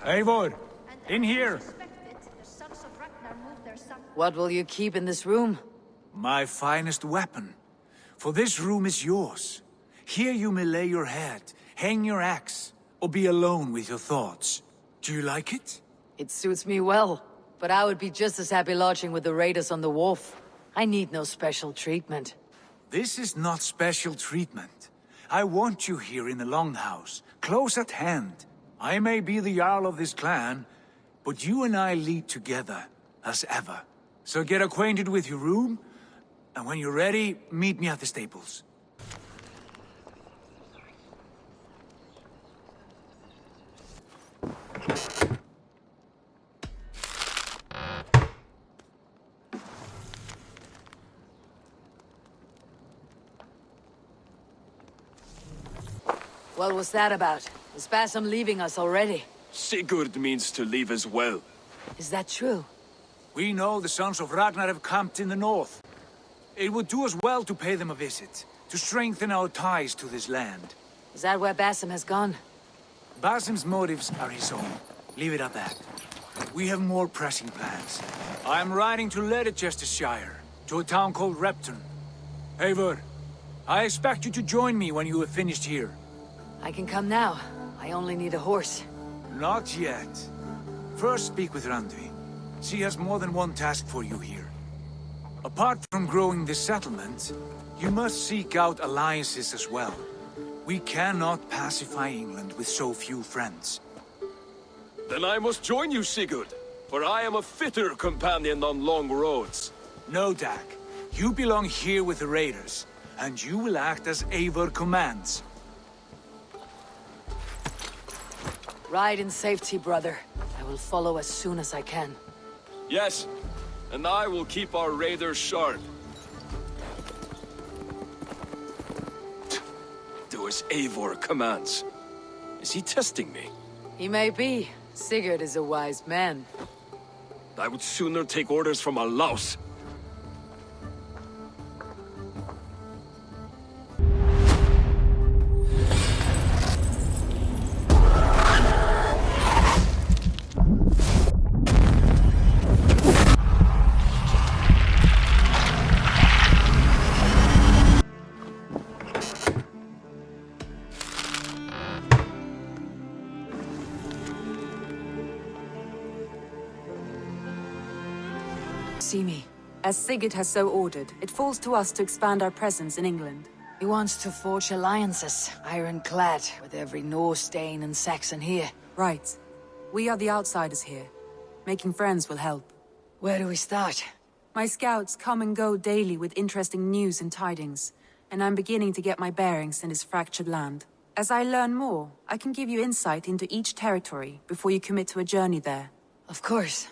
Eivor, in here. What will you keep in this room? My finest weapon. For this room is yours. Here you may lay your head, hang your axe, or be alone with your thoughts. Do you like it? It suits me well, but I would be just as happy lodging with the raiders on the wharf. I need no special treatment. This is not special treatment. I want you here in the Longhouse, close at hand. I may be the Jarl of this clan, but you and I lead together, as ever. So get acquainted with your room, and when you're ready, meet me at the stables. What was that about? Is Basim leaving us already? Sigurd means to leave as well. Is that true? We know the sons of Ragnar have camped in the north. It would do us well to pay them a visit, to strengthen our ties to this land. Is that where Basim has gone? Basim's motives are his own. Leave it at that. We have more pressing plans. I am riding to Leicestershire, to a town called Repton. Eivor, I expect you to join me when you have finished here. I can come now. I only need a horse. Not yet. First speak with Randvi. She has more than one task for you here. Apart from growing this settlement, you must seek out alliances as well. We cannot pacify England with so few friends. Then I must join you, Sigurd, for I am a fitter companion on long roads. No, Dag. You belong here with the raiders, and you will act as Eivor commands. Ride in safety, brother. I will follow as soon as I can. Yes, and I will keep our raiders sharp. Do as Eivor commands. Is he testing me? He may be. Sigurd is a wise man. I would sooner take orders from a louse. See me. As Sigurd has so ordered, it falls to us to expand our presence in England. He wants to forge alliances, ironclad, with every Norse, Dane, and Saxon here. Right. We are the outsiders here. Making friends will help. Where do we start? My scouts come and go daily with interesting news and tidings, and I'm beginning to get my bearings in this fractured land. As I learn more, I can give you insight into each territory before you commit to a journey there. Of course.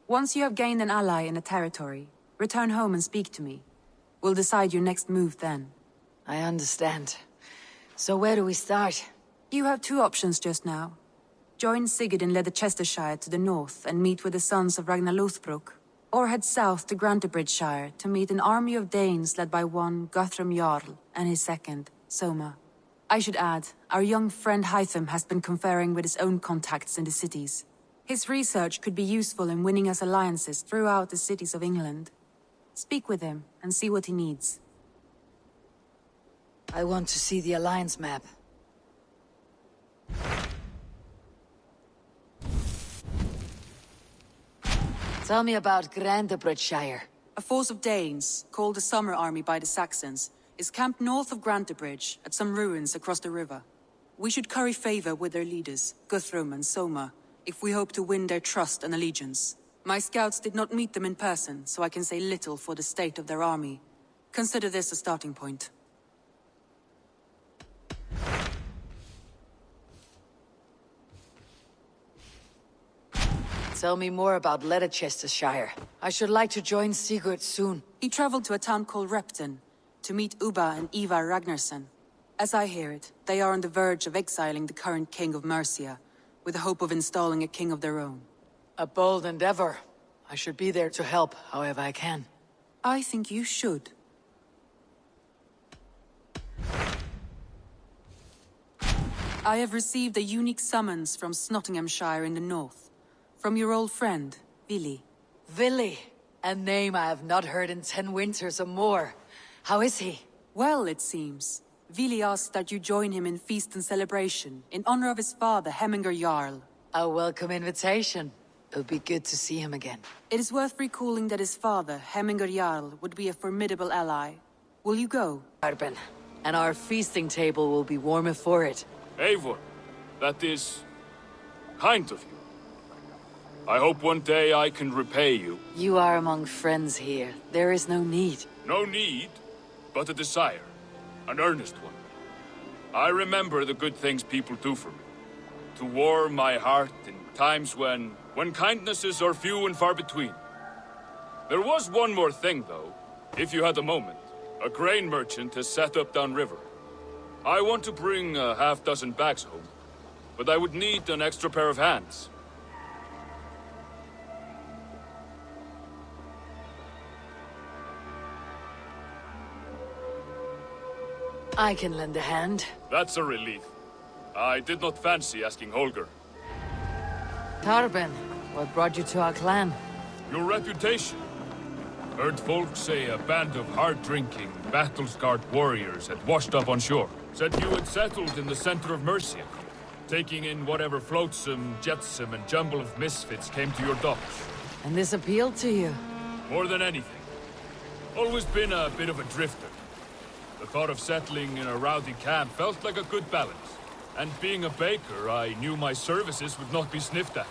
Once you have gained an ally in a territory, return home and speak to me. We'll decide your next move then. I understand. So where do we start? You have two options just now. Join Sigurd in Leicestershire to the north and meet with the sons of Ragnar Lothbrok, or head south to Grantebridgesshire to meet an army of Danes led by one Guthrum Jarl and his second, Soma. I should add, our young friend Hytham has been conferring with his own contacts in the cities. His research could be useful in winning us alliances throughout the cities of England. Speak with him and see what he needs. I want to see the alliance map. Tell me about Grantebridgesshire. A force of Danes, called the Summer Army by the Saxons, is camped north of Grantebridge at some ruins across the river. We should curry favor with their leaders, Guthrum and Soma, if we hope to win their trust and allegiance. My scouts did not meet them in person, so I can say little for the state of their army. Consider this a starting point. Tell me more about Leicestershire. I should like to join Sigurd soon. He traveled to a town called Repton to meet Ubba and Ivar Ragnarsson. As I hear it, they are on the verge of exiling the current king of Mercia, with the hope of installing a king of their own. A bold endeavor. I should be there to help, however I can. I think you should. I have received a unique summons from Nottinghamshire in the north. From your old friend, Vili. Vili, a name I have not heard in 10 winters or more. How is he? Well, it seems. Vili asked that you join him in feast and celebration, in honor of his father, Heminger Jarl. A welcome invitation. It'll be good to see him again. It is worth recalling that his father, Heminger Jarl, would be a formidable ally. Will you go? Arben, and our feasting table will be warmer for it. Eivor, that is kind of you. I hope one day I can repay you. You are among friends here. There is no need. No need, but a desire. An earnest one. I remember the good things people do for me. To warm my heart in times when kindnesses are few and far between. There was one more thing, though, if you had a moment. A grain merchant has set up downriver. I want to bring a half-dozen bags home, but I would need an extra pair of hands. I can lend a hand. That's a relief. I did not fancy asking Holger. Tarben, what brought you to our clan? Your reputation. Heard folks say a band of hard-drinking, battle-scarred warriors had washed up on shore. Said you had settled in the center of Mercia, taking in whatever flotsam, jetsam, and jumble of misfits came to your docks. And this appealed to you? More than anything. Always been a bit of a drifter. The thought of settling in a rowdy camp felt like a good balance. And being a baker, I knew my services would not be sniffed at.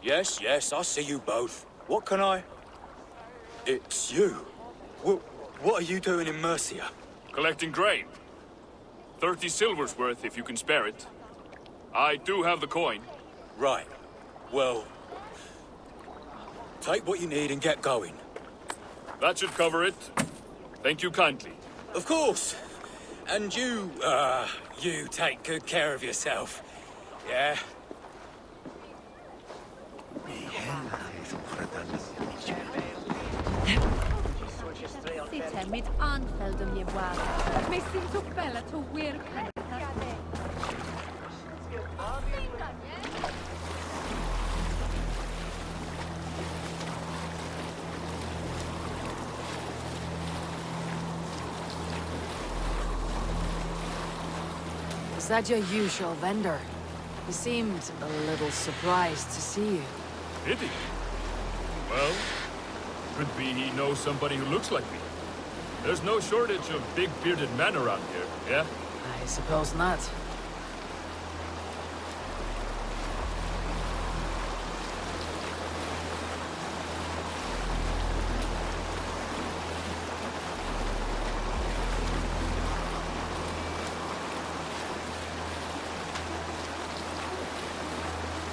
Yes, I see you both. What can I... It's you. What are you doing in Mercia? Collecting grain. 30 silver's worth if you can spare it. I do have the coin. Right. Well... take what you need and get going. That should cover it. Thank you kindly. Of course. And you take good care of yourself. Yeah? Sitter mitt anfall de ger bara. Med sin tupella to weird. Is that your usual vendor? He seemed a little surprised to see you. Did he? Well, could be he knows somebody who looks like me. There's no shortage of big bearded men around here, yeah? I suppose not.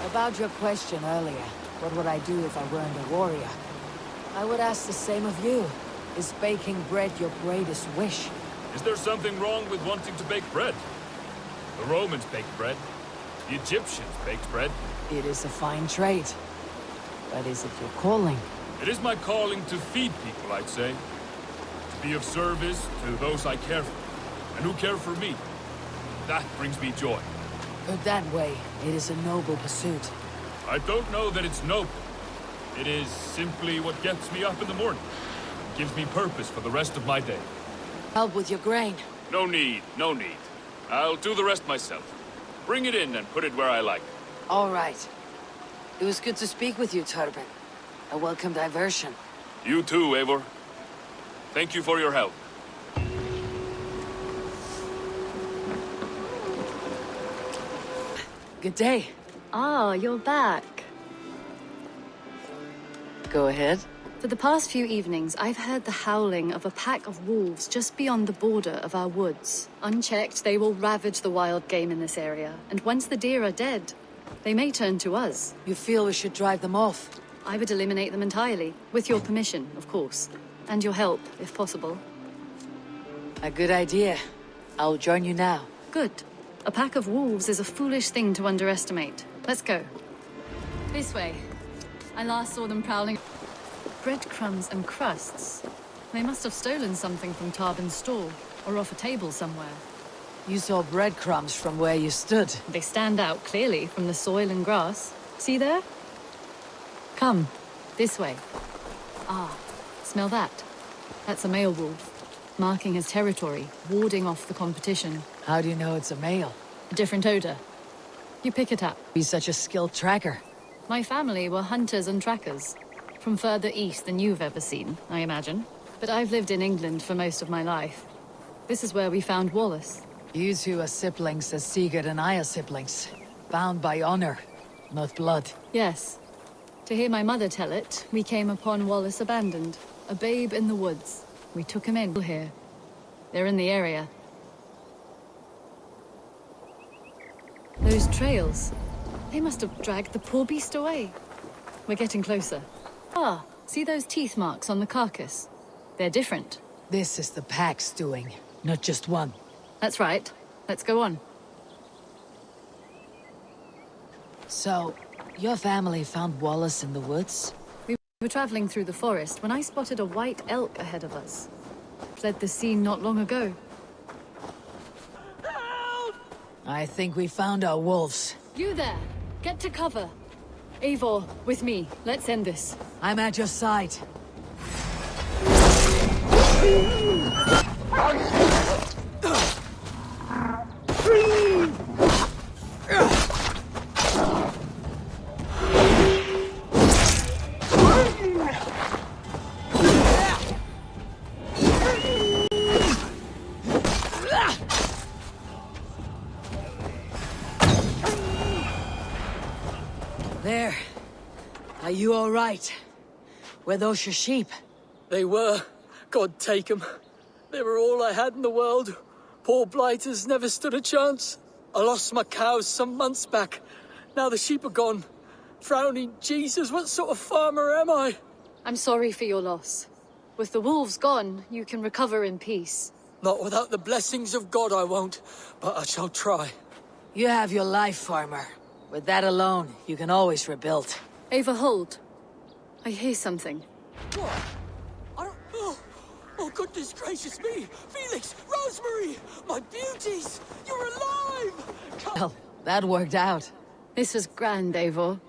About your question earlier, what would I do if I weren't a warrior? I would ask the same of you. Is baking bread your greatest wish? Is there something wrong with wanting to bake bread? The Romans baked bread. The Egyptians baked bread. It is a fine trade. But is it your calling? It is my calling to feed people, I'd say. To be of service to those I care for, and who care for me. That brings me joy. Put that way, it is a noble pursuit. I don't know that it's noble. It is simply what gets me up in the morning. Gives me purpose for the rest of my day. Help with your grain. No need, no need. I'll do the rest myself. Bring it in and put it where I like. All right. It was good to speak with you, Tarben. A welcome diversion. You too, Eivor. Thank you for your help. Good day. Ah, you're back. Go ahead. For the past few evenings, I've heard the howling of a pack of wolves just beyond the border of our woods. Unchecked, they will ravage the wild game in this area, and once the deer are dead, they may turn to us. You feel we should drive them off? I would eliminate them entirely, with your permission, of course. And your help, if possible. A good idea. I'll join you now. Good. A pack of wolves is a foolish thing to underestimate. Let's go. This way. I last saw them prowling. Breadcrumbs and crusts. They must have stolen something from Tarbin's store, or off a table somewhere. You saw breadcrumbs from where you stood. They stand out clearly from the soil and grass. See there? Come, this way. Ah, smell that? That's a male wolf, marking his territory, warding off the competition. How do you know it's a male? A different odor. You pick it up. He's such a skilled tracker. My family were hunters and trackers. From further east than you've ever seen, I imagine. But I've lived in England for most of my life. This is where we found Wallace. You two are siblings as Sigurd and I are siblings. Bound by honor, not blood. Yes. To hear my mother tell it, we came upon Wallace abandoned. A babe in the woods. We took him in here. They're in the area. Those trails. They must have dragged the poor beast away. We're getting closer. Ah, see those teeth marks on the carcass? They're different. This is the pack's doing, not just one. That's right. Let's go on. So, your family found Wallace in the woods? We were traveling through the forest when I spotted a white elk ahead of us. Fled the scene not long ago. I think we found our wolves. You there! Get to cover! Eivor, with me. Let's end this. I'm at your side. There. Are you all right? Were those your sheep? They were. God take 'em. They were all I had in the world. Poor blighters never stood a chance. I lost my cows some months back. Now the sheep are gone. Frowning Jesus, what sort of farmer am I? I'm sorry for your loss. With the wolves gone, you can recover in peace. Not without the blessings of God I won't, but I shall try. You have your life, farmer. With that alone, you can always rebuild. Eivor, hold. I hear something. What? I don't... Oh, goodness gracious me! Felix! Rosemary! My beauties! You're alive! Well, that worked out. This was grand, Eivor.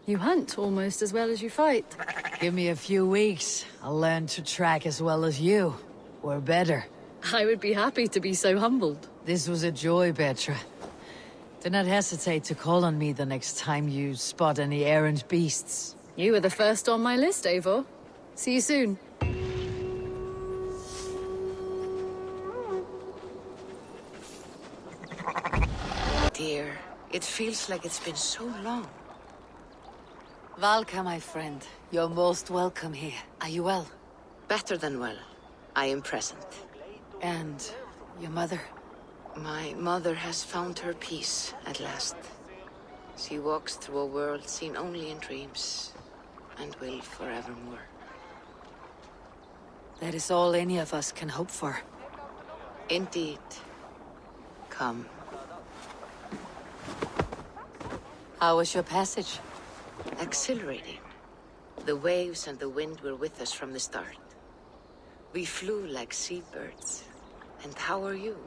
You hunt almost as well as you fight. Give me a few weeks. I'll learn to track as well as you. Or better. I would be happy to be so humbled. This was a joy, Petra. Do not hesitate to call on me the next time you spot any errant beasts. You were the first on my list, Eivor. See you soon. Dear, it feels like it's been so long. Valka, my friend. You're most welcome here. Are you well? Better than well. I am present. And your mother? My mother has found her peace at last. She walks through a world seen only in dreams, and will forevermore. That is all any of us can hope for. Indeed. Come. How was your passage? Exhilarating. The waves and the wind were with us from the start. We flew like seabirds. And how are you?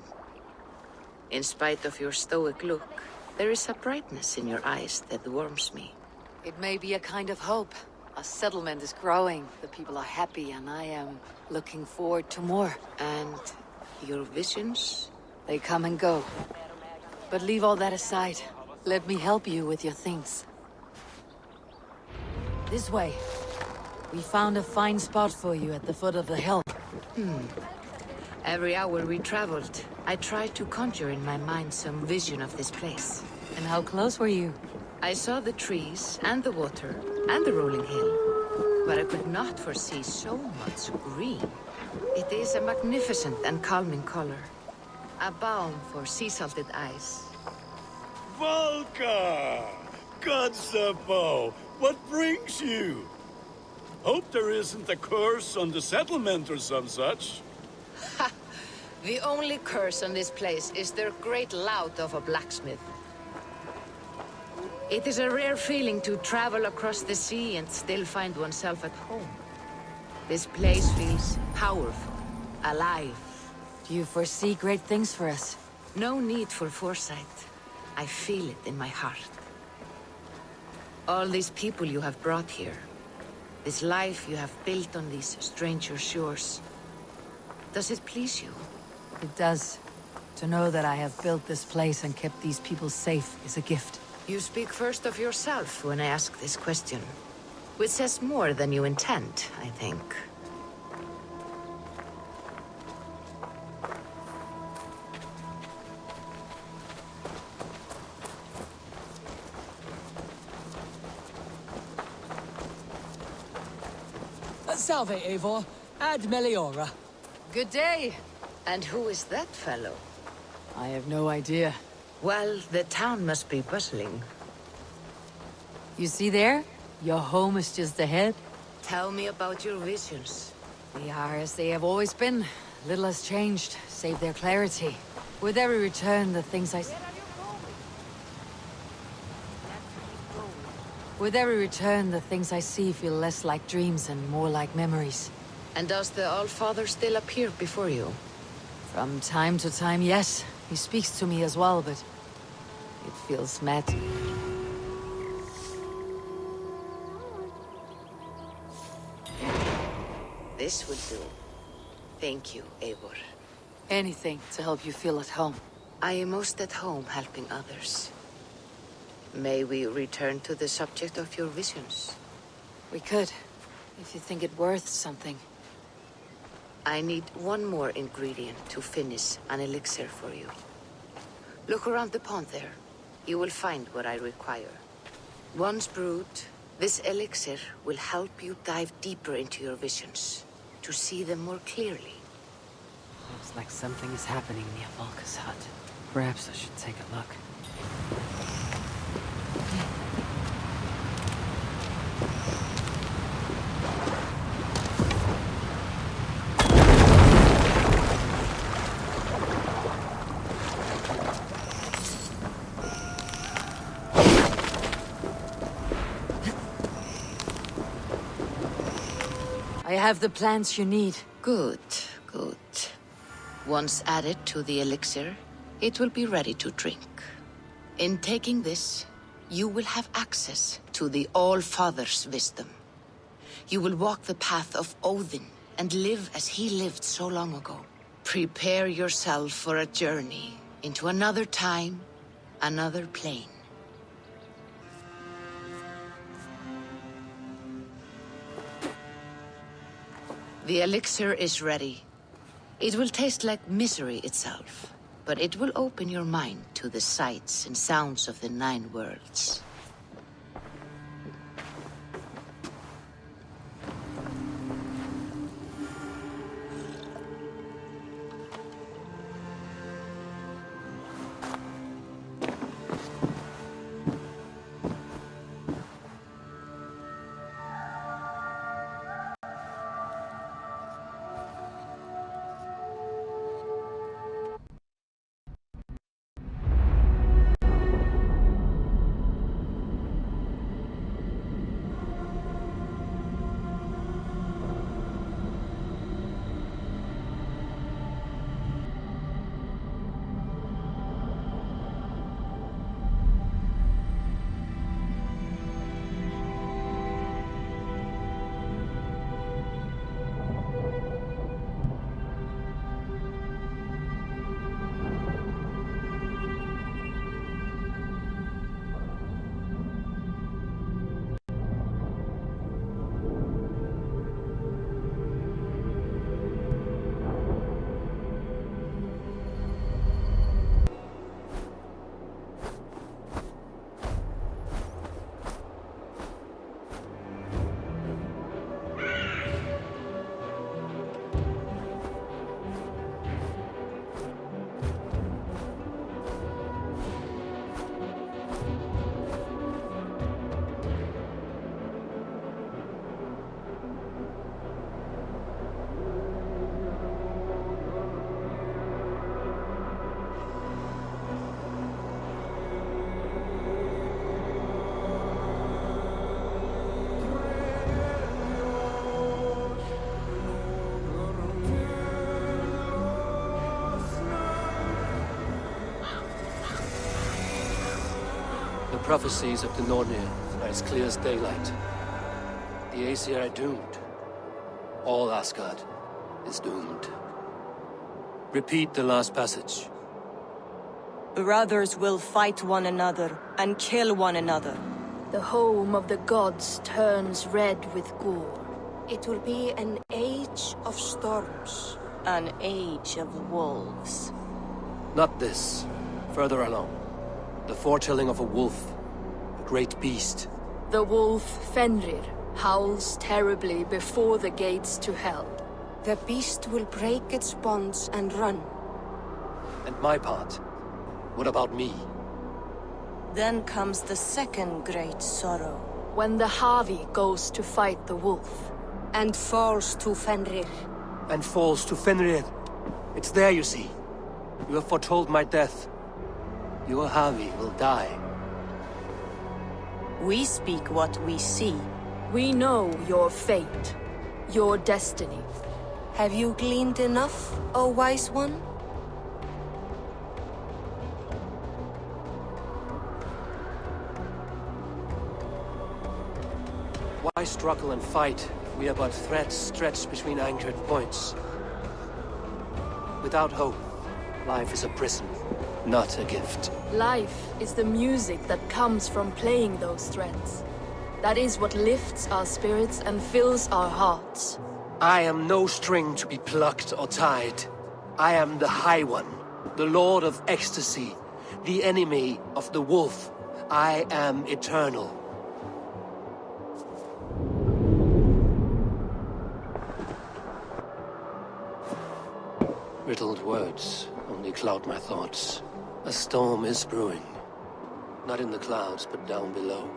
In spite of your stoic look, there is a brightness in your eyes that warms me. It may be a kind of hope. Our settlement is growing, the people are happy, and I am looking forward to more. And your visions? They come and go. But leave all that aside. Let me help you with your things. This way. We found a fine spot for you at the foot of the hill. Every hour we traveled, I tried to conjure in my mind some vision of this place. And how close were you? I saw the trees, and the water, and the rolling hill. But I could not foresee so much green. It is a magnificent and calming color. A balm for sea-salted eyes. Valka! Godsapo! What brings you? Hope there isn't a curse on the settlement or some such. Ha! The only curse on this place is their great lout of a blacksmith. It is a rare feeling to travel across the sea and still find oneself at home. This place feels powerful, alive. Do you foresee great things for us? No need for foresight. I feel it in my heart. All these people you have brought here, this life you have built on these stranger shores, does it please you? It does. To know that I have built this place and kept these people safe is a gift. You speak first of yourself when I ask this question, which says more than you intend, I think. Salve, Eivor. Ad Meliora. Good day! And who is that fellow? I have no idea. Well, the town must be bustling. You see there? Your home is just ahead. Tell me about your visions. They are as they have always been. Little has changed, save their clarity. With every return, the things I... With every return, the things I see feel less like dreams and more like memories. And does the All-Father still appear before you? From time to time, yes. He speaks to me as well, but... it feels mad. This will do. Thank you, Eivor. Anything to help you feel at home. I am most at home helping others. May we return to the subject of your visions? We could, if you think it worth something. I need one more ingredient to finish an elixir for you. Look around the pond there. You will find what I require. Once brewed, this elixir will help you dive deeper into your visions, to see them more clearly. Looks like something is happening near Volka's hut. Perhaps I should take a look. I have the plants you need. Good, good. Once added to the elixir, it will be ready to drink. In taking this, you will have access to the All-Father's wisdom. You will walk the path of Odin and live as he lived so long ago. Prepare yourself for a journey into another time, another plane. The elixir is ready. It will taste like misery itself, but it will open your mind to the sights and sounds of the 9 worlds. The prophecies of the Nornir are as clear as daylight. The Aesir are doomed. All Asgard is doomed. Repeat the last passage. Brothers will fight one another and kill one another. The home of the gods turns red with gore. It will be an age of storms. An age of wolves. Not this. Further along. The foretelling of a wolf. A great beast. The wolf Fenrir howls terribly before the gates to hell. The beast will break its bonds and run. And my part? What about me? Then comes the second great sorrow. When the Havi goes to fight the wolf. And falls to Fenrir. And falls to Fenrir. It's there, you see. You have foretold my death. Your Havi will die. We speak what we see. We know your fate, your destiny. Have you gleaned enough, O wise one? Why struggle and fight if we are but threads stretched between anchored points? Without hope, life is a prison, not a gift. Life is the music that comes from playing those threads. That is what lifts our spirits and fills our hearts. I am no string to be plucked or tied. I am the High One, the Lord of Ecstasy, the enemy of the wolf. I am eternal. Riddled words only cloud my thoughts. A storm is brewing. Not in the clouds, but down below.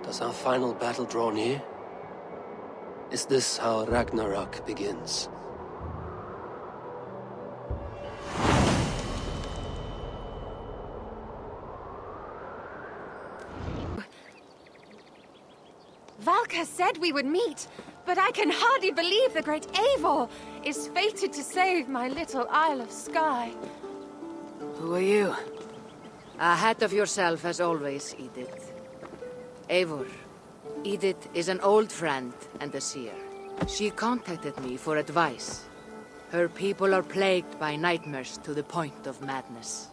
Does our final battle draw near? Is this how Ragnarok begins? Valka said we would meet, but I can hardly believe the great Eivor is fated to save my little Isle of Skye. Who are you? Ahead of yourself as always, Edith. Eivor. Edith is an old friend and a seer. She contacted me for advice. Her people are plagued by nightmares to the point of madness.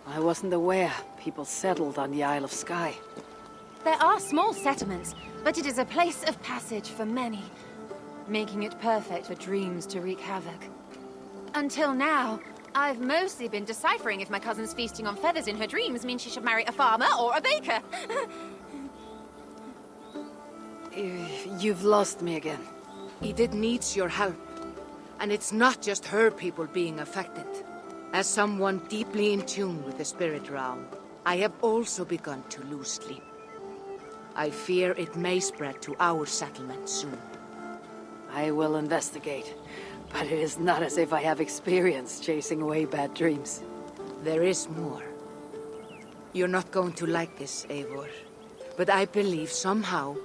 I wasn't aware people settled on the Isle of Skye. There are small settlements, but it is a place of passage for many, making it perfect for dreams to wreak havoc. Until now, I've mostly been deciphering if my cousin's feasting on feathers in her dreams means she should marry a farmer or a baker. You've lost me again. Edith needs your help. And it's not just her people being affected. As someone deeply in tune with the spirit realm, I have also begun to lose sleep. I fear it may spread to our settlement soon. I will investigate, but it is not as if I have experience chasing away bad dreams. There is more. You're not going to like this, Eivor, but I believe somehow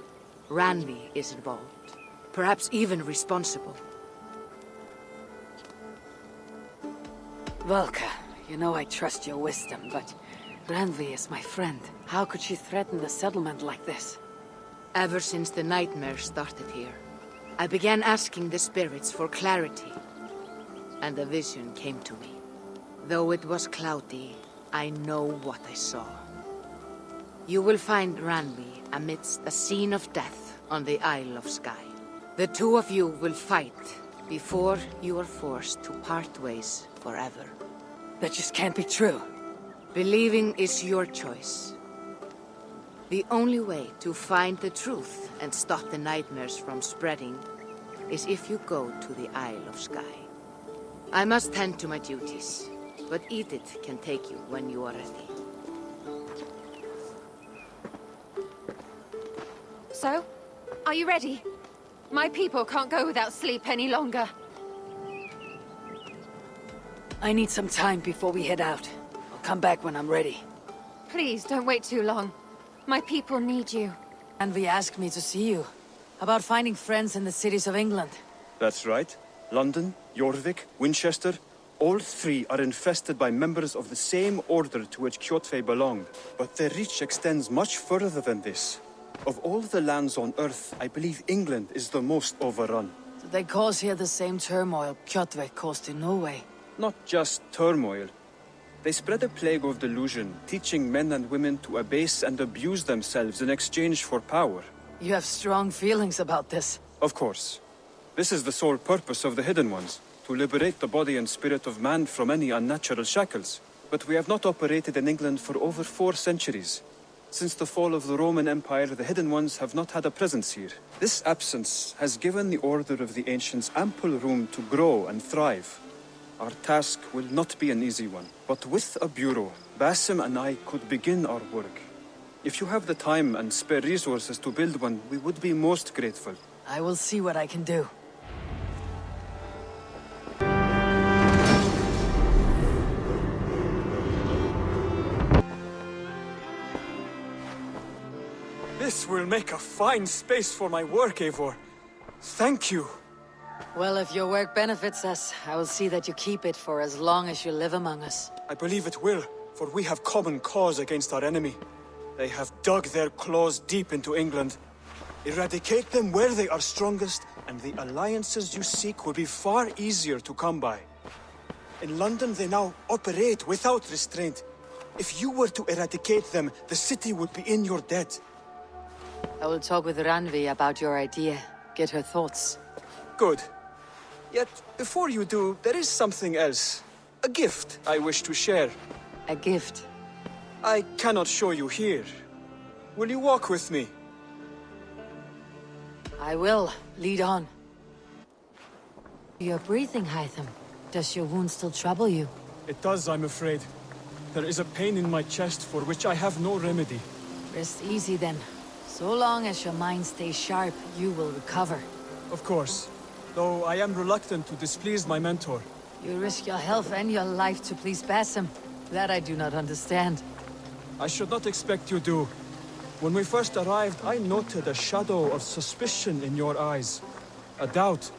Randvi is involved. Perhaps even responsible. Valka, you know I trust your wisdom, but Randvi is my friend. How could she threaten the settlement like this? Ever since the nightmare started here, I began asking the spirits for clarity, and a vision came to me. Though it was cloudy, I know what I saw. You will find Randvi amidst a scene of death on the Isle of Skye. The two of you will fight before you are forced to part ways forever. That just can't be true. Believing is your choice. The only way to find the truth and stop the nightmares from spreading is if you go to the Isle of Skye. I must tend to my duties, but Edith can take you when you are ready. So, are you ready? My people can't go without sleep any longer. I need some time before we head out. I'll come back when I'm ready. Please, don't wait too long. My people need you. Randvi asked me to see you. About finding friends in the cities of England. That's right. London, Jorvik, Winchester. All three are infested by members of the same order to which Kjotve belonged, but their reach extends much further than this. Of all the lands on Earth, I believe England is the most overrun. Do they cause here the same turmoil Kjotve caused in Norway? Not just turmoil. They spread a plague of delusion, teaching men and women to abase and abuse themselves in exchange for power. You have strong feelings about this. Of course. This is the sole purpose of the Hidden Ones, to liberate the body and spirit of man from any unnatural shackles. But we have not operated in England for over 4 centuries. Since the fall of the Roman Empire, the Hidden Ones have not had a presence here. This absence has given the Order of the Ancients ample room to grow and thrive. Our task will not be an easy one, but with a bureau, Basim and I could begin our work. If you have the time and spare resources to build one, we would be most grateful. I will see what I can do. This will make a fine space for my work, Eivor. Thank you. Well, if your work benefits us, I will see that you keep it for as long as you live among us. I believe it will, for we have common cause against our enemy. They have dug their claws deep into England. Eradicate them where they are strongest, and the alliances you seek will be far easier to come by. In London, they now operate without restraint. If you were to eradicate them, the city would be in your debt. I will talk with Ranvi about your idea. Get her thoughts. Good. Yet, before you do, there is something else. A gift I wish to share. A gift? I cannot show you here. Will you walk with me? I will. Lead on. You're breathing, Hytham. Does your wound still trouble you? It does, I'm afraid. There is a pain in my chest for which I have no remedy. Rest easy then. So long as your mind stays sharp, you will recover. Of course. Though I am reluctant to displease my mentor. You risk your health and your life to please Basim. That I do not understand. I should not expect you do. When we first arrived, I noted a shadow of suspicion in your eyes. A doubt.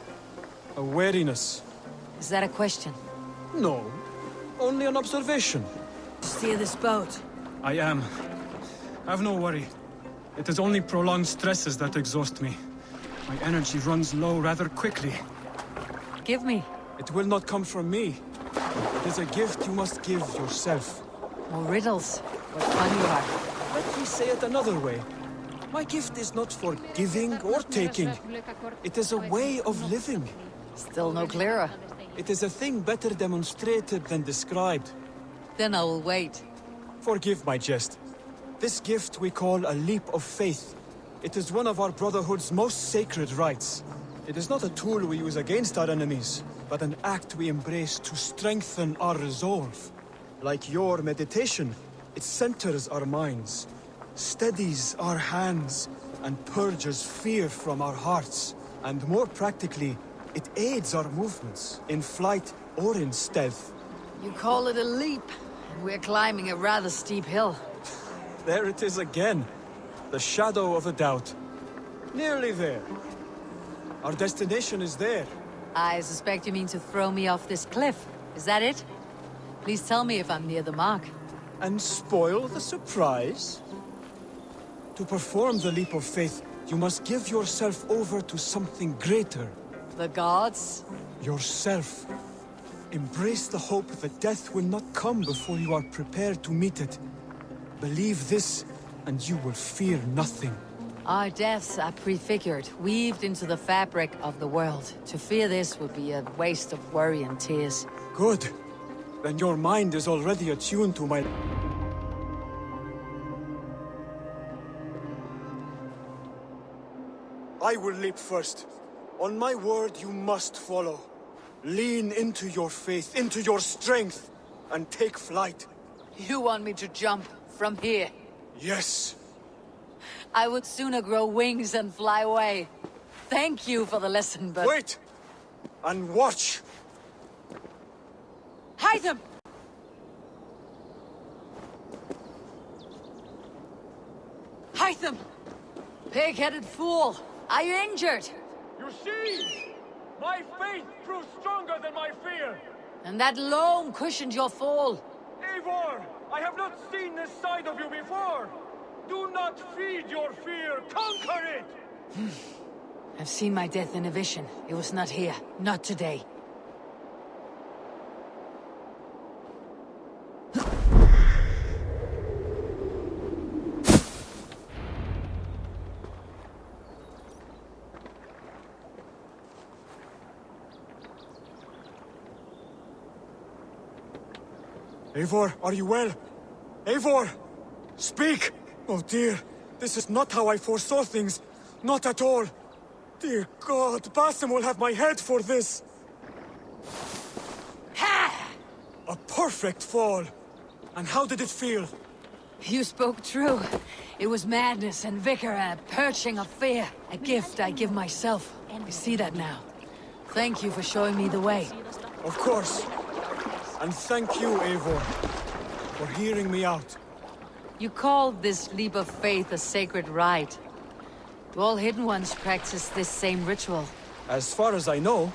A wariness. Is that a question? No. Only an observation. Steer this boat. I am. Have no worry. It is only prolonged stresses that exhaust me. My energy runs low rather quickly. Give me. It will not come from me. It is a gift you must give yourself. More riddles. What fun you are. Let me say it another way. My gift is not for giving or taking. It is a way of living. Still no clearer. It is a thing better demonstrated than described. Then I will wait. Forgive my jest. This gift we call a leap of faith. It is one of our Brotherhood's most sacred rites. It is not a tool we use against our enemies, but an act we embrace to strengthen our resolve. Like your meditation, it centers our minds, steadies our hands, and purges fear from our hearts. And more practically, it aids our movements, in flight or in stealth. You call it a leap, and we're climbing a rather steep hill. There it is again. The shadow of a doubt. Nearly there. Our destination is there. I suspect you mean to throw me off this cliff. Is that it? Please tell me if I'm near the mark. And spoil the surprise? To perform the leap of faith, you must give yourself over to something greater. The gods? Yourself. Embrace the hope that death will not come before you are prepared to meet it. Believe this, and you will fear nothing. Our deaths are prefigured, weaved into the fabric of the world. To fear this would be a waste of worry and tears. Good. Then your mind is already attuned to my... I will leap first. On my word, you must follow. Lean into your faith, into your strength, and take flight. You want me to jump from here? Yes. I would sooner grow wings and fly away. Thank you for the lesson, but... Wait! And watch! Hytham! Hytham! Pig-headed fool! Are you injured? You see? My faith proves stronger than my fear! And that loam cushioned your fall. Eivor! I have not seen this side of you before! Do not feed your fear, conquer it! I've seen my death in a vision. It was not here. Not today. Eivor, are you well? Eivor! Speak! Oh dear, this is not how I foresaw things. Not at all. Dear God, Basim will have my head for this. Ha! A perfect fall. And how did it feel? You spoke true. It was madness and vigor and a purging of fear. A gift I give myself. You see that now. Thank you for showing me the way. Of course. And thank you, Eivor, for hearing me out. You called this leap of faith a sacred rite. Do all Hidden Ones practice this same ritual? As far as I know,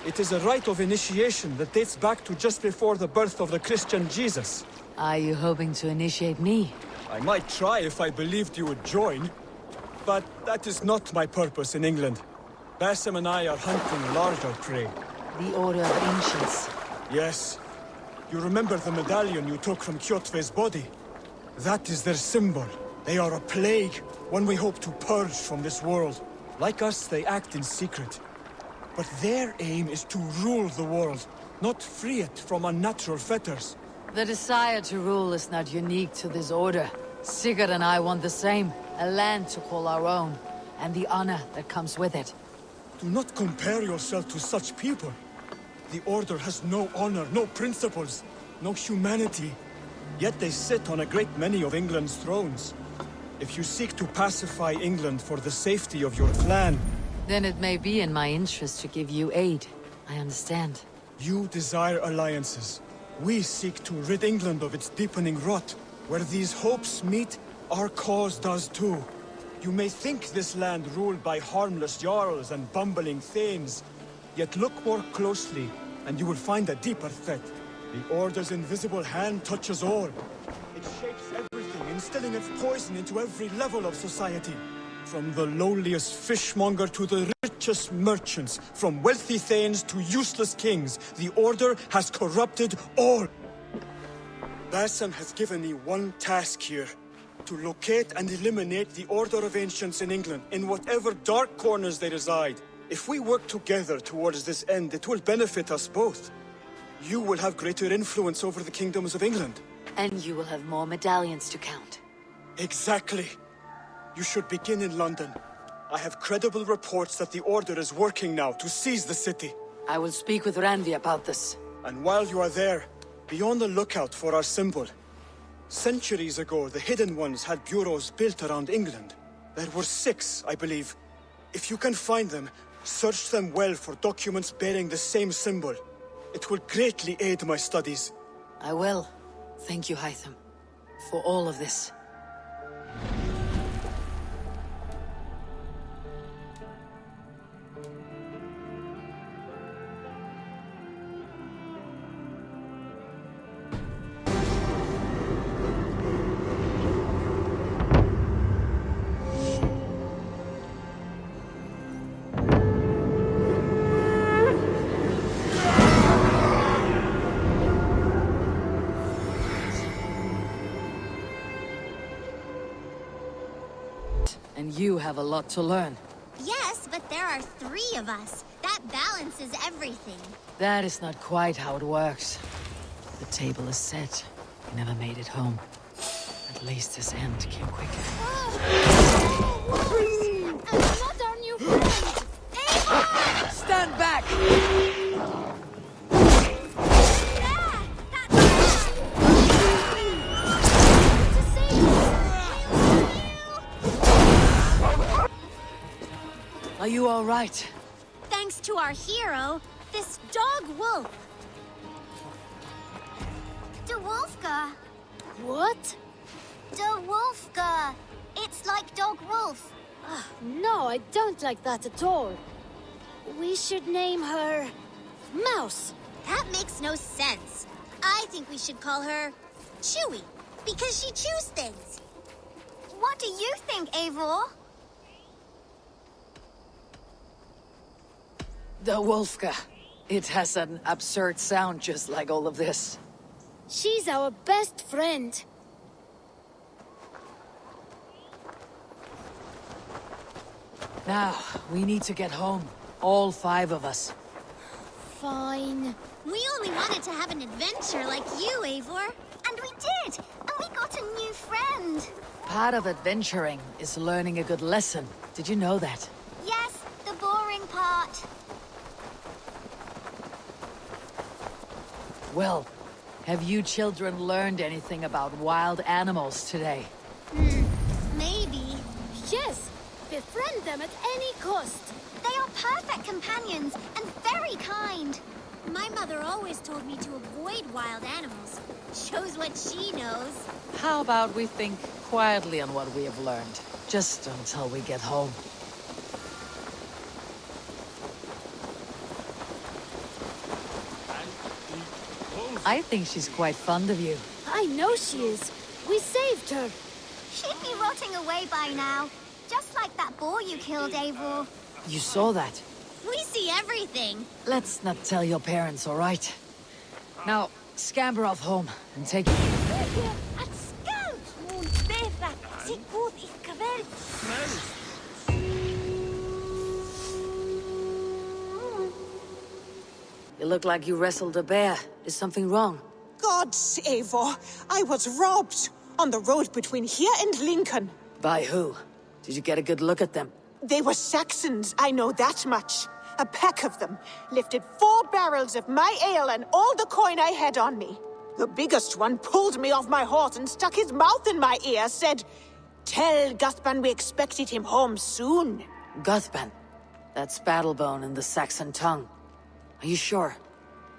it is a rite of initiation that dates back to just before the birth of the Christian Jesus. Are you hoping to initiate me? I might try if I believed you would join. But that is not my purpose in England. Basim and I are hunting larger prey. The Order of Ancients. Yes. You remember the medallion you took from Kjotve's body? That is their symbol. They are a plague, one we hope to purge from this world. Like us, they act in secret. But their aim is to rule the world, not free it from unnatural fetters. The desire to rule is not unique to this order. Sigurd and I want the same. A land to call our own, and the honor that comes with it. Do not compare yourself to such people. The Order has no honor, no principles, no humanity. Yet they sit on a great many of England's thrones. If you seek to pacify England for the safety of your clan... Then it may be in my interest to give you aid. I understand. You desire alliances. We seek to rid England of its deepening rot. Where these hopes meet, our cause does too. You may think this land ruled by harmless jarls and bumbling thanes. Yet look more closely, and you will find a deeper threat. The Order's invisible hand touches all. It shapes everything, instilling its poison into every level of society. From the lowliest fishmonger to the richest merchants, from wealthy thanes to useless kings, the Order has corrupted all. Basim has given me one task here. To locate and eliminate the Order of Ancients in England, in whatever dark corners they reside. If we work together towards this end, it will benefit us both. You will have greater influence over the kingdoms of England. And you will have more medallions to count. Exactly. You should begin in London. I have credible reports that the Order is working now to seize the city. I will speak with Randi about this. And while you are there, be on the lookout for our symbol. Centuries ago, the Hidden Ones had bureaus built around England. There were 6, I believe. If you can find them, search them well for documents bearing the same symbol. It will greatly aid my studies. I will. Thank you, Hytham, for all of this. And you have a lot to learn. Yes, but there are 3 of us. That balances everything. That is not quite how it works. The table is set. We never made it home. At least this end came quicker. Not our new friend! Eivor! Stand back! Are you all right? Thanks to our hero, this dog wolf. De Wolfka. What? De Wolfka. It's like dog wolf. No, I don't like that at all. We should name her... Mouse. That makes no sense. I think we should call her Chewy, because she chews things. What do you think, Eivor? The Wolfka. It has an absurd sound just like all of this. She's our best friend. Now, we need to get home. All 5 of us. Fine. We only wanted to have an adventure like you, Eivor. And we did! And we got a new friend! Part of adventuring is learning a good lesson. Did you know that? Yes, the boring part. Well, have you children learned anything about wild animals today? Maybe. Yes, befriend them at any cost. They are perfect companions and very kind. My mother always told me to avoid wild animals. Shows what she knows. How about we think quietly on what we have learned, just until we get home? I think she's quite fond of you. I know she is. We saved her. She'd be rotting away by now. Just like that boar you killed, Eivor. You saw that? We see everything. Let's not tell your parents, all right? Now, scamper off home and take... You look like you wrestled a bear. Is something wrong? Gods, Eivor! I was robbed! On the road between here and Lincoln. By who? Did you get a good look at them? They were Saxons, I know that much. A pack of them lifted 4 barrels of my ale and all the coin I had on me. The biggest one pulled me off my horse and stuck his mouth in my ear, said, "Tell Guthban we expected him home soon." Guthban? That's Battlebone in the Saxon tongue. Are you sure?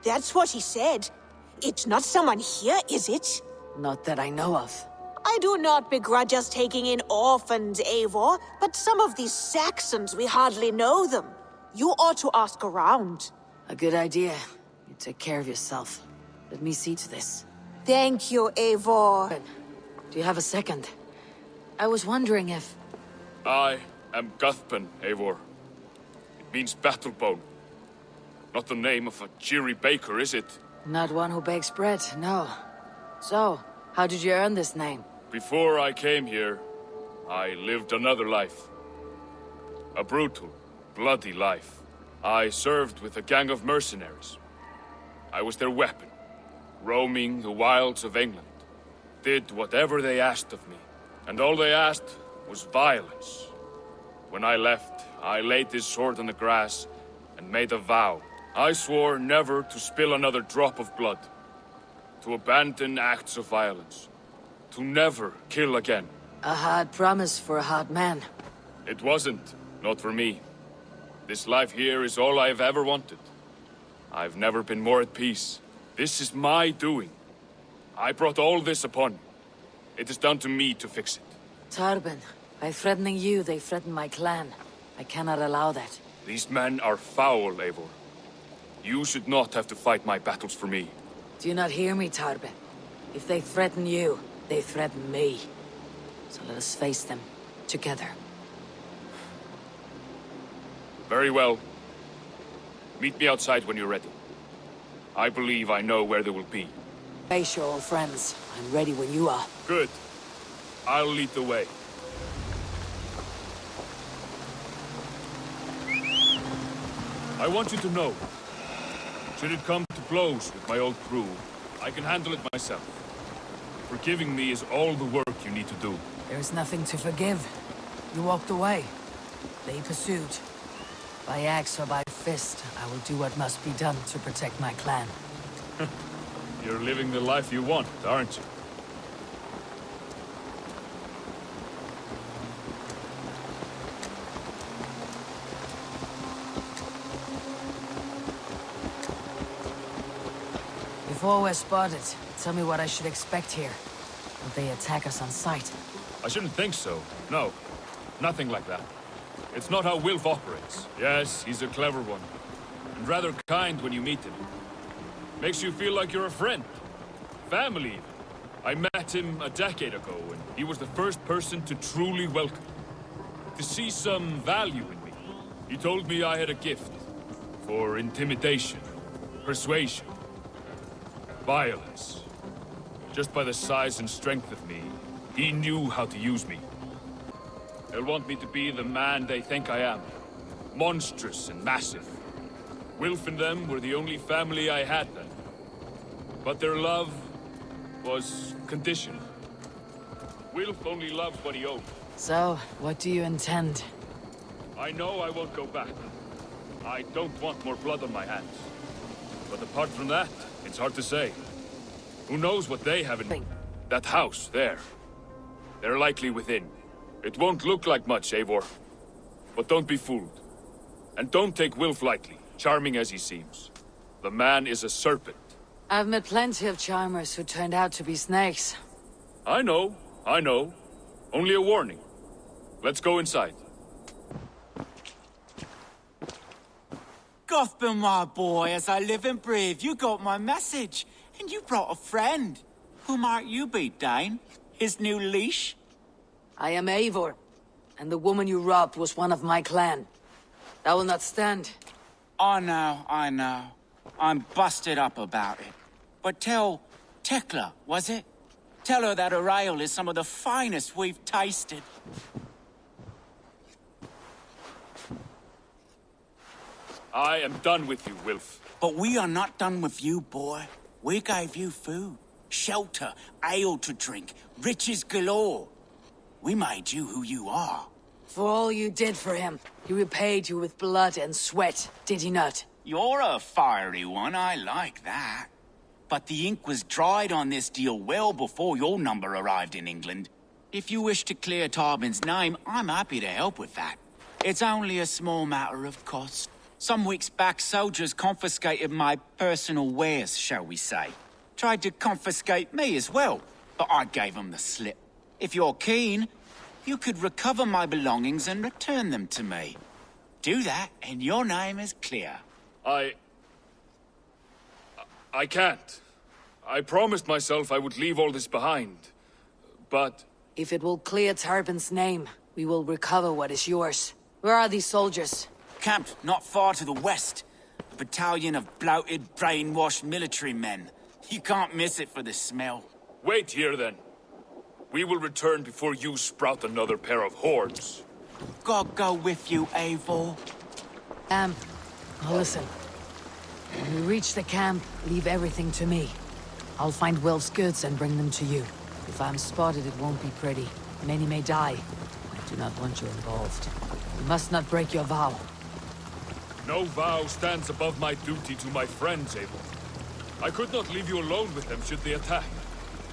That's what he said. It's not someone here, is it? Not that I know of. I do not begrudge us taking in orphans, Eivor, but some of these Saxons, we hardly know them. You ought to ask around. A good idea. You take care of yourself. Let me see to this. Thank you, Eivor. Do you have a second? I was wondering if... I am Guthban, Eivor. It means Battlebone. Not the name of a cheery baker, is it? Not one who bakes bread, no. So, how did you earn this name? Before I came here, I lived another life. A brutal, bloody life. I served with a gang of mercenaries. I was their weapon, roaming the wilds of England. Did whatever they asked of me, and all they asked was violence. When I left, I laid this sword on the grass and made a vow. I swore never to spill another drop of blood, to abandon acts of violence, to never kill again. A hard promise for a hard man. It wasn't, not for me. This life here is all I've ever wanted. I've never been more at peace. This is my doing. I brought all this upon me. It is down to me to fix it. Tarben, by threatening you, they threaten my clan. I cannot allow that. These men are foul, Eivor. You should not have to fight my battles for me. Do you not hear me, Tarben? If they threaten you, they threaten me. So let us face them, together. Very well. Meet me outside when you're ready. I believe I know where they will be. Face your old friends. I'm ready when you are. Good. I'll lead the way. I want you to know, should it come to blows with my old crew, I can handle it myself. Forgiving me is all the work you need to do. There is nothing to forgive. You walked away. They pursued. By axe or by fist, I will do what must be done to protect my clan. You're living the life you want, aren't you? Before we're spotted, tell me what I should expect here. Will they attack us on sight? I shouldn't think so. No. Nothing like that. It's not how Wilf operates. Yes, he's a clever one. And rather kind when you meet him. Makes you feel like you're a friend. Family. I met him a decade ago, and he was the first person to truly welcome me. To see some value in me. He told me I had a gift. For intimidation, persuasion, violence. Just by the size and strength of me, he knew how to use me. They'll want me to be the man they think I am. Monstrous and massive. Wilf and them were the only family I had then. But their love was conditional. Wilf only loves what he owns. So, what do you intend? I know I won't go back. I don't want more blood on my hands. But apart from that, it's hard to say. Who knows what they have in that house there? They're likely within. It won't look like much, Eivor. But don't be fooled. And don't take Wilf lightly, charming as he seems. The man is a serpent. I've met plenty of charmers who turned out to be snakes. I know. Only a warning. Let's go inside. Gothman, my boy, as I live and breathe, you got my message. And you brought a friend. Who might you be, Dane? His new leash? I am Eivor, and the woman you robbed was one of my clan. That will not stand. I know. I'm busted up about it. But tell Tekla, was it? Tell her that her ale is some of the finest we've tasted. I am done with you, Wilf. But we are not done with you, boy. We gave you food, shelter, ale to drink, riches galore. We made you who you are. For all you did for him, he repaid you with blood and sweat, did he not? You're a fiery one, I like that. But the ink was dried on this deal well before your number arrived in England. If you wish to clear Tarbin's name, I'm happy to help with that. It's only a small matter of cost. Some weeks back, soldiers confiscated my personal wares, shall we say. Tried to confiscate me as well, but I gave them the slip. If you're keen, you could recover my belongings and return them to me. Do that, and your name is clear. I can't. I promised myself I would leave all this behind. But... If it will clear Tarbin's name, we will recover what is yours. Where are these soldiers? Camped not far to the west. A battalion of bloated, brainwashed military men. You can't miss it for the smell. Wait here, then. We will return before you sprout another pair of horns. God go with you, Eivor. Now listen. When we reach the camp, leave everything to me. I'll find Wilf's goods and bring them to you. If I'm spotted, it won't be pretty. Many may die. I do not want you involved. You must not break your vow. No vow stands above my duty to my friends, Eivor. I could not leave you alone with them should they attack.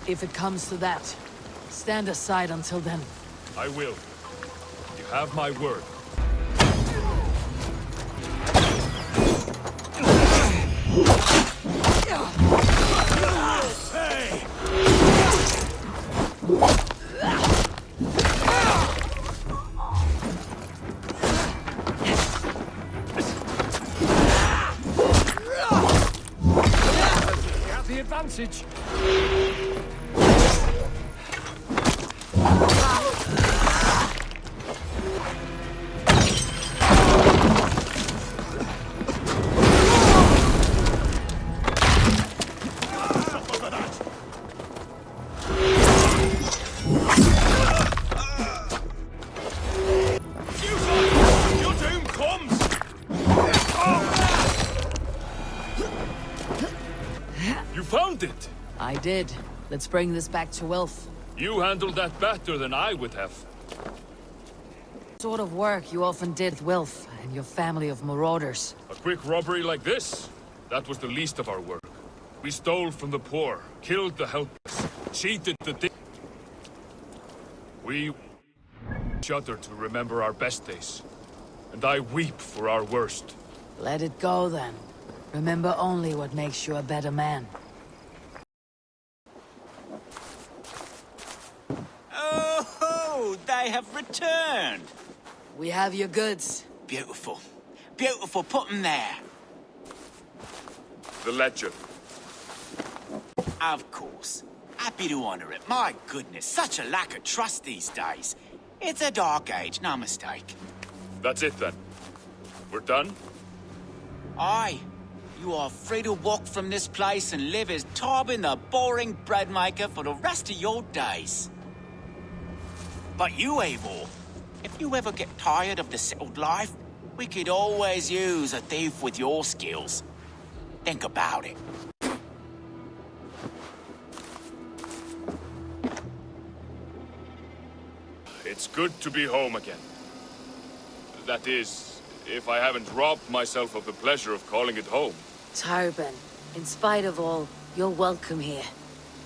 If it comes to that, stand aside until then. I will. You have my word. Hey! The advantage. Your doom comes! You found it! I did. Let's bring this back to Wilf. You handled that better than I would have. Sort of work you often did with Wilf and your family of marauders. A quick robbery like this? That was the least of our work. We stole from the poor, killed the helpless, cheated the We shudder to remember our best days. And I weep for our worst. Let it go then. Remember only what makes you a better man. Oh, they have returned. We have your goods. Beautiful. Beautiful, put them there. The ledger. Of course. Happy to honor it. My goodness, such a lack of trust these days. It's a dark age, no mistake. That's it then. We're done? Aye. You are free to walk from this place and live as Tarbin the boring bread maker for the rest of your days. But you, Eivor, if you ever get tired of the settled life, we could always use a thief with your skills. Think about it. It's good to be home again. That is, if I haven't robbed myself of the pleasure of calling it home. Tarbin, in spite of all, you're welcome here.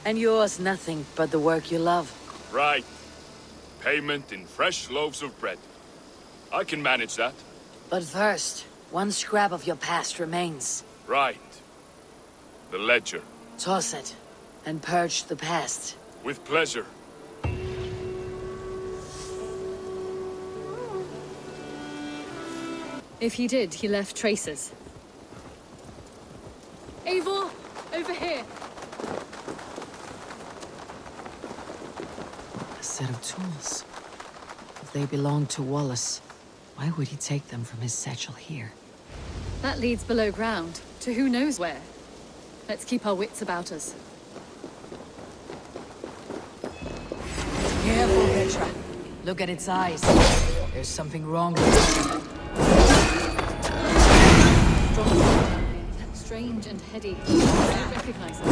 And yours nothing but the work you love. Right. Payment in fresh loaves of bread. I can manage that. But first, one scrap of your past remains. Right. The ledger. Toss it, and purge the past. With pleasure. If he did, he left traces. Eivor, over here. A set of tools. If they belonged to Wallace, why would he take them from his satchel here? That leads below ground, to who knows where. Let's keep our wits about us. Careful, Petra. Look at its eyes. There's something wrong with it. Strange and heady. I don't recognize it.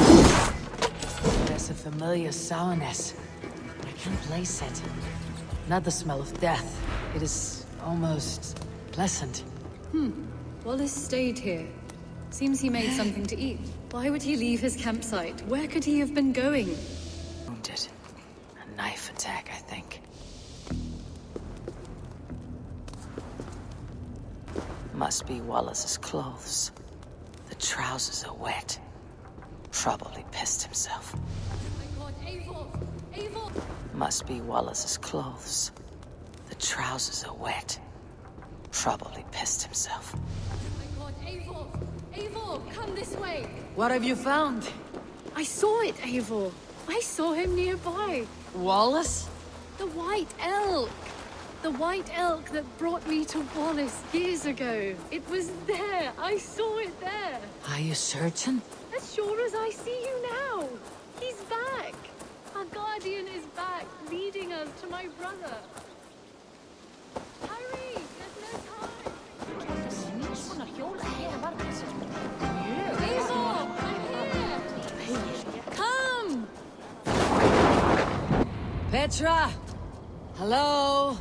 There's a familiar sourness. I can't place it. Not the smell of death. It is almost pleasant. Wallace stayed here. Seems he made something to eat. Why would he leave his campsite? Where could he have been going? Wounded. A knife attack, I think. Must be Wallace's clothes. The trousers are wet. Probably pissed himself. My God, Eivor! Eivor! Must be Wallace's clothes. The trousers are wet. Probably pissed himself. My God, Eivor! Eivor, come this way! What have you found? I saw it, Eivor. I saw him nearby. Wallace? The white elk! The white elk that brought me to Wallace years ago. It was there. I saw it there. Are you certain? As sure as I see you now. He's back. Our guardian is back, leading us to my brother. Hurry! There's no time. Eivor, I'm here. Come! Petra! Hello?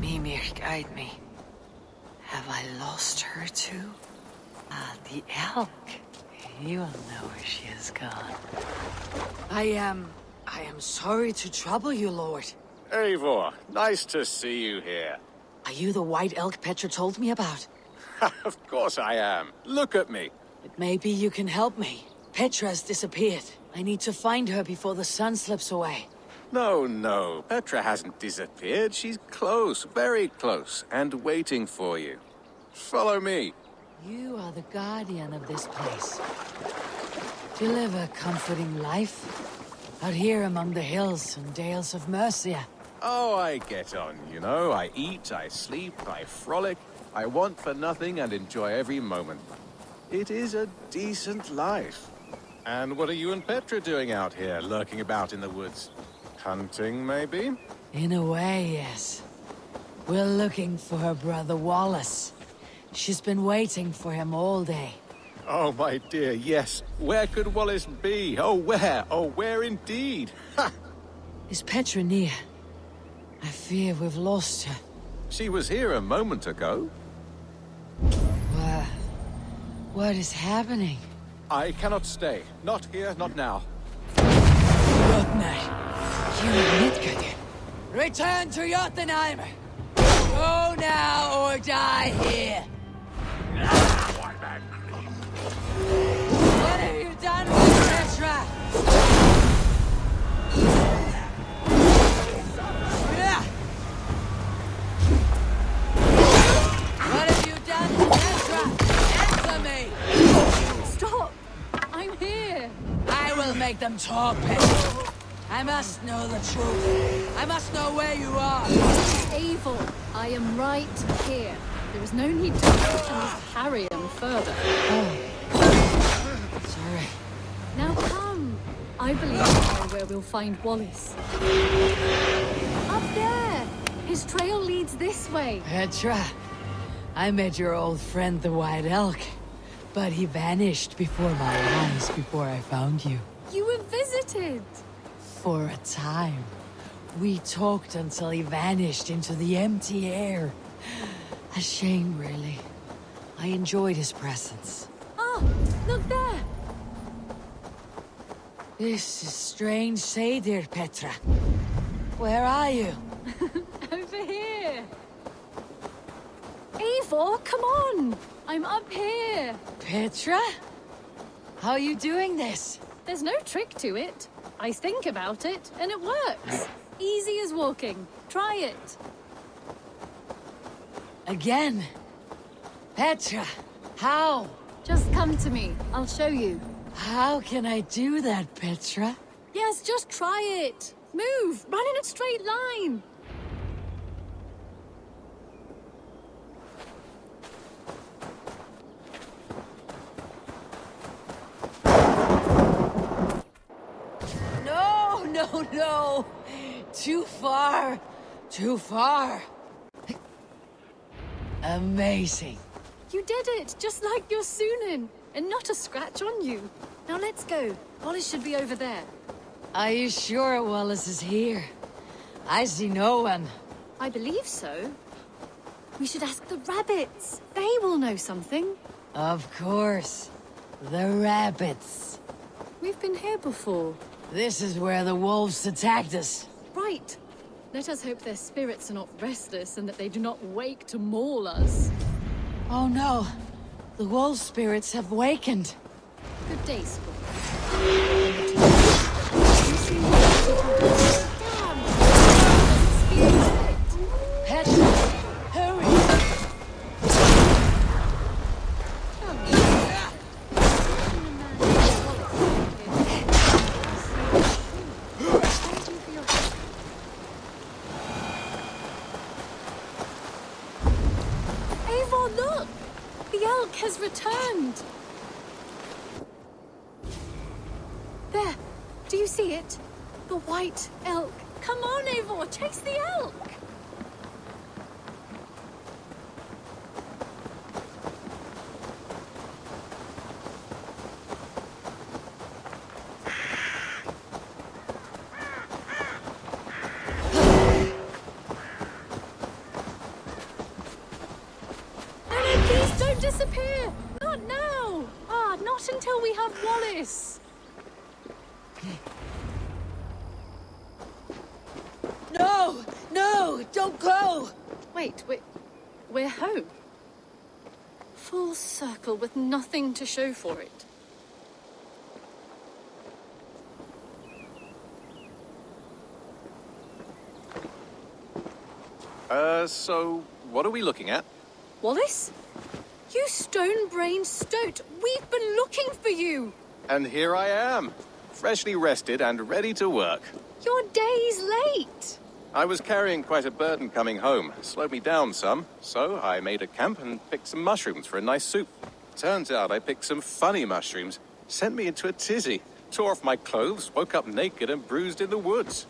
Mimir, guide me. Have I lost her too? Ah, the elk. You will know where she has gone. I am sorry to trouble you, Lord. Eivor, nice to see you here. Are you the white elk Petra told me about? Of course I am. Look at me. But maybe you can help me. Petra's disappeared. I need to find her before the sun slips away. No. Petra hasn't disappeared. She's close, very close, and waiting for you. Follow me. You are the guardian of this place. Do you live a comforting life? Out here among the hills and dales of Mercia. Oh, I get on, you know. I eat, I sleep, I frolic. I want for nothing and enjoy every moment. It is a decent life. And what are you and Petra doing out here, lurking about in the woods? Hunting, maybe? In a way, yes. We're looking for her brother Wallace. She's been waiting for him all day. Oh, my dear, yes. Where could Wallace be? Oh, where? Oh, where indeed? Ha! Is Petra near? I fear we've lost her. She was here a moment ago. What is happening? I cannot stay. Not here, not now. Jotnar, you Midgard. Return to Jotunheim! Go now or die here! What have you done with Petra? What have you done with Petra? Answer me! Stop! I'm here! I will make them Don't talk, Petra. I must know the truth. I must know where you are. Evil, I am right here. There is no need to carry him further. Sorry. Now come. I believe I know where we'll find Wallace. Up there! His trail leads this way. Petra, I met your old friend the White Elk, but he vanished before my eyes before I found you. You were visited. For a time. We talked until he vanished into the empty air. A shame, really. I enjoyed his presence. Oh, look there! This is strange, say, dear Petra. Where are you? Over here. Eivor, come on! I'm up here. Petra? How are you doing this? There's no trick to it. I think about it, and it works. Easy as walking. Try it. Again? Petra, how? Just come to me. I'll show you. How can I do that, Petra? Yes, just try it. Move. Run in a straight line. No! Too far! Too far! Amazing. You did it, just like your Sunan, and not a scratch on you. Now let's go. Wallace should be over there. Are you sure Wallace is here? I see no one. I believe so. We should ask the rabbits. They will know something. Of course. The rabbits. We've been here before. This is where the wolves attacked us. Right. Let us hope their spirits are not restless and that they do not wake to maul us. Oh no. The wolf spirits have wakened. Good day, Squall. Petra, hurry! Eivor, look! The elk has returned. There. Do you see it? The white elk. Come on, Eivor, chase the elk! Please don't disappear! Not now! Not until we have Wallace! No! Don't go! Wait, we're home. Full circle with nothing to show for it. So what are we looking at? Wallace? You stone-brained stoat! We've been looking for you! And here I am, freshly rested and ready to work. You're days late! I was carrying quite a burden coming home. Slowed me down some, so I made a camp and picked some mushrooms for a nice soup. Turns out I picked some funny mushrooms. Sent me into a tizzy. Tore off my clothes, woke up naked and bruised in the woods.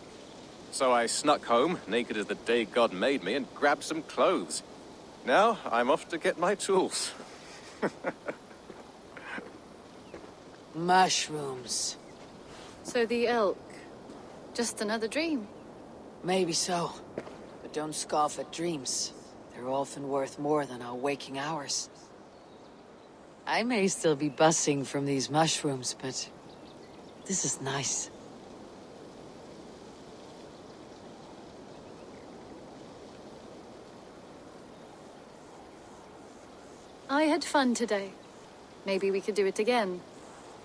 So I snuck home, naked as the day God made me, and grabbed some clothes. Now I'm off to get my tools. Mushrooms. So the elk, just another dream? Maybe so. But don't scoff at dreams. They're often worth more than our waking hours. I may still be buzzing from these mushrooms, but this is nice. I had fun today. Maybe we could do it again,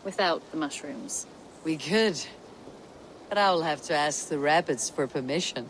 without the mushrooms. We could. But I'll have to ask the rabbits for permission.